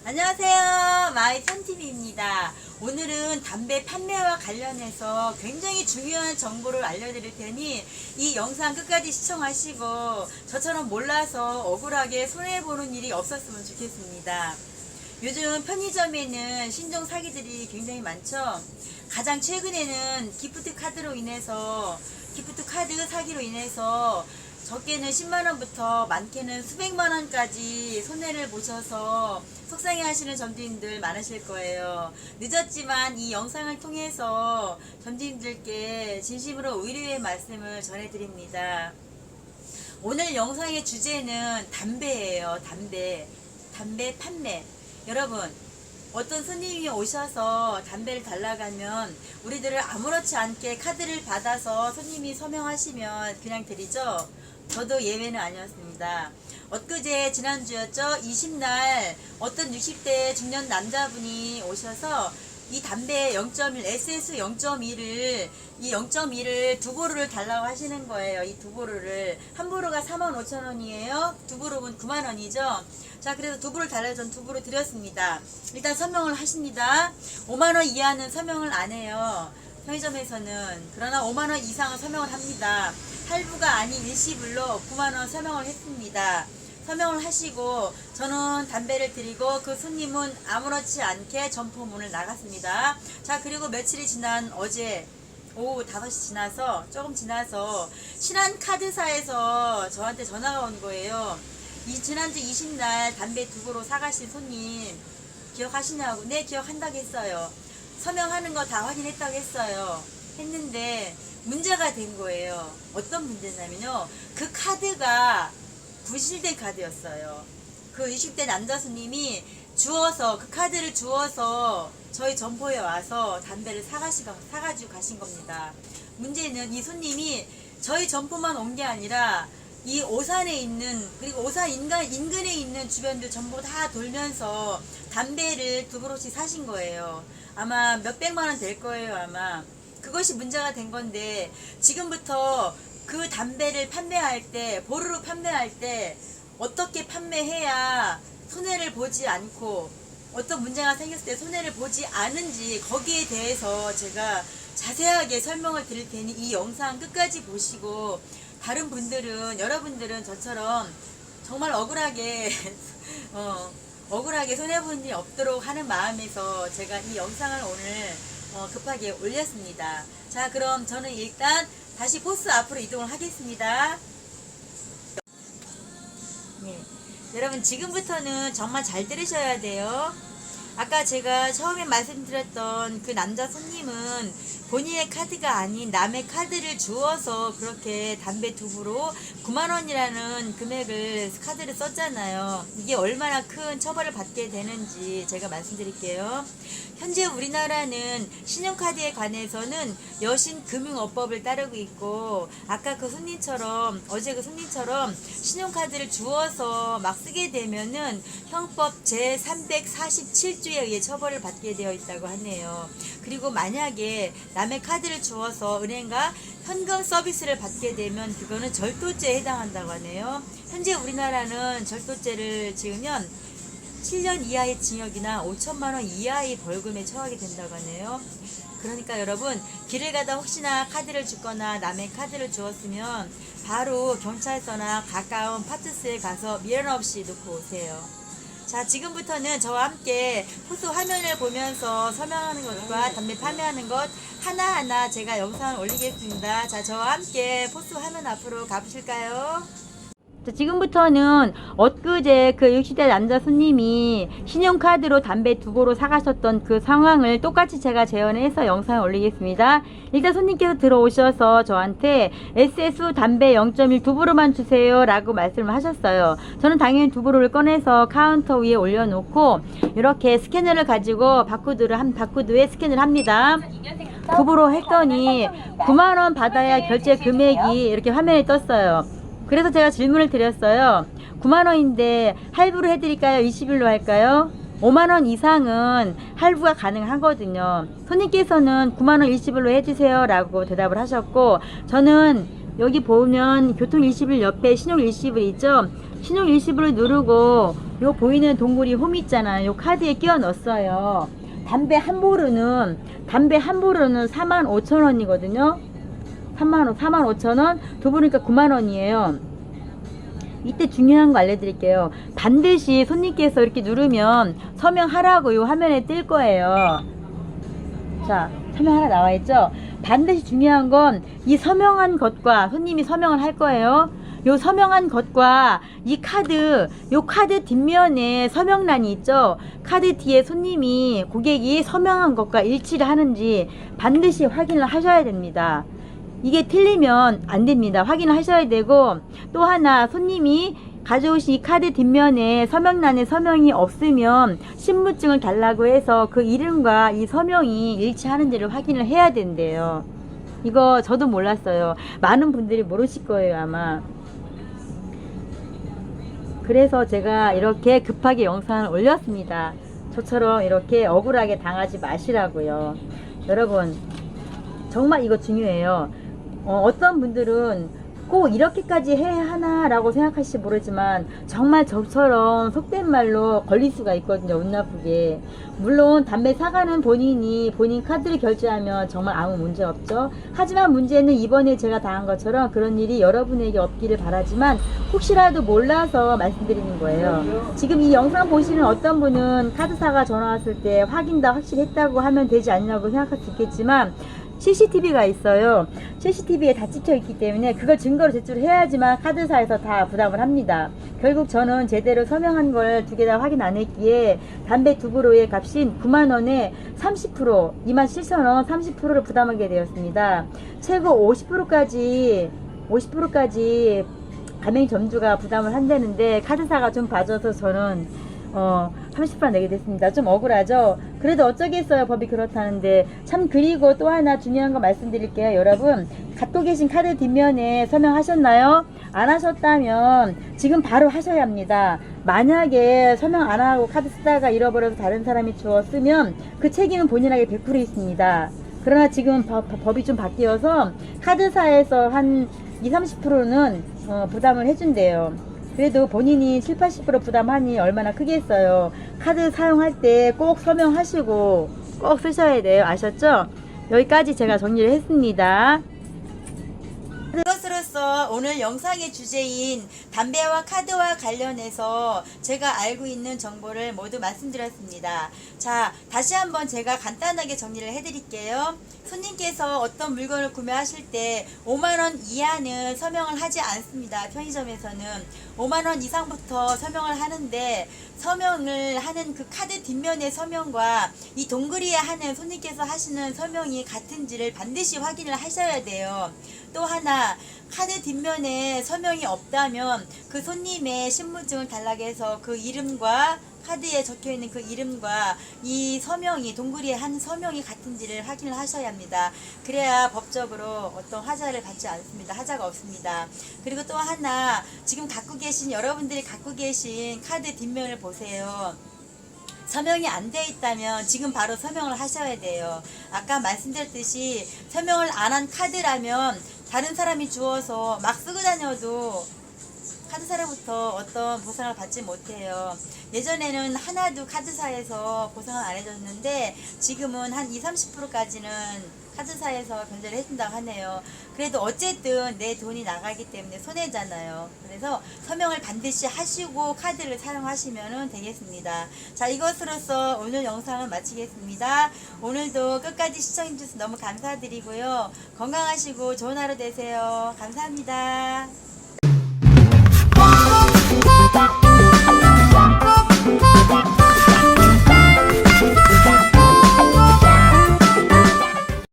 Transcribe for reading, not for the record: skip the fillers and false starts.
안녕하세요. 마이 천TV입니다. 오늘은 담배 판매와 관련해서 굉장히 중요한 정보를 알려드릴 테니 이 영상 끝까지 시청하시고 저처럼 몰라서 억울하게 손해보는 일이 없었으면 좋겠습니다. 요즘 편의점에는 신종 사기들이 굉장히 많죠. 가장 최근에는 기프트 카드 사기로 인해서 적게는 10만원부터 많게는 수백만원까지 손해를 보셔서 속상해 하시는 점주님들 많으실 거예요. 늦었지만 이 영상을 통해서 점주님들께 진심으로 의뢰의 말씀을 전해드립니다. 오늘 영상의 주제는 담배예요. 담배 판매. 여러분, 어떤 손님이 오셔서 담배를 달라고 하면 우리들을 아무렇지 않게 카드를 받아서 손님이 서명하시면 그냥 드리죠. 저도 예외는 아니었습니다. 엊그제 지난주였죠. 20날 어떤 60대 중년 남자분이 오셔서 이 담배 0.1 SS 0.2를 두 보루를 달라고 하시는 거예요. 이 두 보루를 한 보루가 45,000원이에요. 두 보루는 9만원이죠. 자, 그래서 두 보루를 달라고 전 두 보루 드렸습니다. 일단 서명을 하십니다. 5만원 이하는 서명을 안 해요. 편의점에서는. 그러나 5만원 이상은 서명을 합니다. 할부가 아닌 일시불로 9만원 서명을 했습니다. 서명을 하시고 저는 담배를 드리고 그 손님은 아무렇지 않게 점포문을 나갔습니다. 자, 그리고 며칠이 지난 어제 오후 5시 조금 지나서 신한카드사에서 저한테 전화가 온 거예요. 지난주 20날 담배 두 보루 사가신 손님 기억하시냐고. 네, 기억한다고 했어요. 서명하는 거 다 확인했다고 했어요. 했는데 문제가 된 거예요. 어떤 문제냐면요, 그 카드가 부실된 카드였어요. 그 20대 남자 손님이 그 카드를 주워서 저희 점포에 와서 담배를 사가지고 가신 겁니다. 문제는 이 손님이 저희 점포만 온 게 아니라 이 오산에 있는, 그리고 오산 인근에 있는 주변들 전부 다 돌면서 담배를 두 보루씩 사신 거예요. 아마 몇백만원 될 거예요. 아마 그것이 문제가 된 건데, 지금부터 그 담배를 보루로 판매할 때 어떻게 판매해야 손해를 보지 않고, 어떤 문제가 생겼을 때 손해를 보지 않은지, 거기에 대해서 제가 자세하게 설명을 드릴 테니 이 영상 끝까지 보시고, 다른 분들은, 여러분들은 저처럼 정말 억울하게 손해보는 일이 없도록 하는 마음에서 제가 이 영상을 오늘 급하게 올렸습니다. 자, 그럼 저는 일단 다시 포스 앞으로 이동을 하겠습니다. 네, 여러분, 지금부터는 정말 잘 들으셔야 돼요. 아까 제가 처음에 말씀드렸던 그 남자 손님은 본인의 카드가 아닌 남의 카드를 주어서 그렇게 담배 두 보루 9만원이라는 금액을 카드를 썼잖아요. 이게 얼마나 큰 처벌을 받게 되는지 제가 말씀드릴게요. 현재 우리나라는 신용카드에 관해서는 여신금융업법을 따르고 있고, 아까 어제 그 손님처럼 신용카드를 주어서 막 쓰게 되면은 형법 제347조에 의해 처벌을 받게 되어 있다고 하네요. 그리고 만약에 남의 카드를 주어서 은행과 현금 서비스를 받게 되면 그거는 절도죄에 해당한다고 하네요. 현재 우리나라는 절도죄를 지으면 7년 이하의 징역이나 5천만원 이하의 벌금에 처하게 된다고 하네요. 그러니까 여러분, 길을 가다 혹시나 카드를 주거나 남의 카드를 주었으면 바로 경찰서나 가까운 파트스에 가서 미련 없이 놓고 오세요. 자, 지금부터는 저와 함께 포스 화면을 보면서 서명하는 것과 담배 판매하는 것 하나하나 제가 영상을 올리겠습니다. 자, 저와 함께 포스 화면 앞으로 가보실까요? 지금부터는 엊그제 그 60대 남자 손님이 신용카드로 담배 두 보루 사가셨던 그 상황을 똑같이 제가 재현해서 영상을 올리겠습니다. 일단 손님께서 들어오셔서 저한테 SS 담배 0.1 두 보루만 주세요 라고 말씀을 하셨어요. 저는 당연히 두 보루를 꺼내서 카운터 위에 올려놓고 이렇게 스캐너를 가지고 바코드에 스캔을 합니다. 두 보루 했더니 9만원 받아야 결제 금액이 이렇게 화면에 떴어요. 그래서 제가 질문을 드렸어요. 9만원인데 할부로 해드릴까요? 20일로 할까요? 5만원 이상은 할부가 가능하거든요. 손님께서는 9만원 일시불로 해주세요 라고 대답을 하셨고, 저는 여기 보면 교통 일시불 옆에 신용 일시불 있죠? 신용 일시불을 누르고 요 보이는 동굴이 홈 있잖아요. 요 카드에 끼워 넣었어요. 담배 한 보루는 45,000원이거든요. 45,000원. 두 보니까 90,000원이에요. 이때 중요한 거 알려드릴게요. 반드시 손님께서 이렇게 누르면 서명하라고 요 화면에 뜰 거예요. 자, 서명하라 나와있죠? 반드시 중요한 건 이 서명한 것과 손님이 서명을 할 거예요. 요 서명한 것과 이 카드, 요 카드 뒷면에 서명란이 있죠? 카드 뒤에 손님이, 고객이 서명한 것과 일치를 하는지 반드시 확인을 하셔야 됩니다. 이게 틀리면 안 됩니다. 확인을 하셔야 되고, 또 하나 손님이 가져오신 이 카드 뒷면에 서명란에 서명이 없으면 신분증을 달라고 해서 그 이름과 이 서명이 일치하는지를 확인을 해야 된대요. 이거 저도 몰랐어요. 많은 분들이 모르실 거예요, 아마. 그래서 제가 이렇게 급하게 영상을 올렸습니다. 저처럼 이렇게 억울하게 당하지 마시라고요. 여러분, 정말 이거 중요해요. 어떤 분들은 꼭 이렇게까지 해야 하나 라고 생각하실지 모르지만 정말 저처럼 속된 말로 걸릴 수가 있거든요. 운 나쁘게. 물론 담배 사가는 본인 카드를 결제하면 정말 아무 문제 없죠. 하지만 문제는 이번에 제가 당한 것처럼 그런 일이 여러분에게 없기를 바라지만 혹시라도 몰라서 말씀드리는 거예요. 지금 이 영상 보시는 어떤 분은 카드사가 전화 왔을 때 확인 다 확실히 했다고 하면 되지 않냐고 생각할 수 있겠지만 CCTV가 있어요. CCTV에 다 찍혀 있기 때문에 그걸 증거로 제출해야지만 카드사에서 다 부담을 합니다. 결국 저는 제대로 서명한 걸 두 개 다 확인 안 했기에 담배 두 그루의 값인 90,000원에 30%, 27,000원 30%를 부담하게 되었습니다. 최고 50%까지 가맹점주가 부담을 한다는데 카드사가 좀 봐줘서 저는 30% 내게 됐습니다. 좀 억울하죠? 그래도 어쩌겠어요. 법이 그렇다는데. 참, 그리고 또 하나 중요한 거 말씀드릴게요. 여러분, 갖고 계신 카드 뒷면에 서명하셨나요? 안 하셨다면 지금 바로 하셔야 합니다. 만약에 서명 안 하고 카드 쓰다가 잃어버려서 다른 사람이 주워 쓰면 그 책임은 본인에게 100% 있습니다. 그러나 지금 법이 좀 바뀌어서 카드사에서 한 20-30%는 부담을 해준대요. 그래도 본인이 70-80% 부담하니 얼마나 크겠어요. 카드 사용할 때 꼭 서명하시고 꼭 쓰셔야 돼요. 아셨죠? 여기까지 제가 정리를 했습니다. 그것으로서 오늘 영상의 주제인 담배와 카드와 관련해서 제가 알고 있는 정보를 모두 말씀드렸습니다. 자, 다시 한번 제가 간단하게 정리를 해드릴게요. 손님께서 어떤 물건을 구매하실 때 5만원 이하는 서명을 하지 않습니다. 편의점에서는 5만원 이상부터 서명을 하는데, 서명을 하는 그 카드 뒷면의 서명과 이 동그리에 하는 손님께서 하시는 서명이 같은지를 반드시 확인을 하셔야 돼요. 또 하나, 카드 뒷면에 서명이 없다면 그 손님의 신분증을 달라고 해서 그 이름과 카드에 적혀있는 그 이름과 이 서명이, 동그리에 한 서명이 같은지를 확인을 하셔야 합니다. 그래야 법적으로 어떤 하자를 받지 않습니다. 하자가 없습니다. 그리고 또 하나, 지금 여러분들이 갖고 계신 카드 뒷면을 보세요. 서명이 안 되어 있다면 지금 바로 서명을 하셔야 돼요. 아까 말씀드렸듯이 서명을 안 한 카드라면 다른 사람이 주어서 막 쓰고 다녀도 카드사로부터 어떤 보상을 받지 못해요. 예전에는 하나도 카드사에서 보상을 안 해줬는데 지금은 한 20-30%까지는 카드사에서 변제를 해준다고 하네요. 그래도 어쨌든 내 돈이 나가기 때문에 손해잖아요. 그래서 서명을 반드시 하시고 카드를 사용하시면 되겠습니다. 자, 이것으로서 오늘 영상을 마치겠습니다. 오늘도 끝까지 시청해주셔서 너무 감사드리고요. 건강하시고 좋은 하루 되세요. 감사합니다.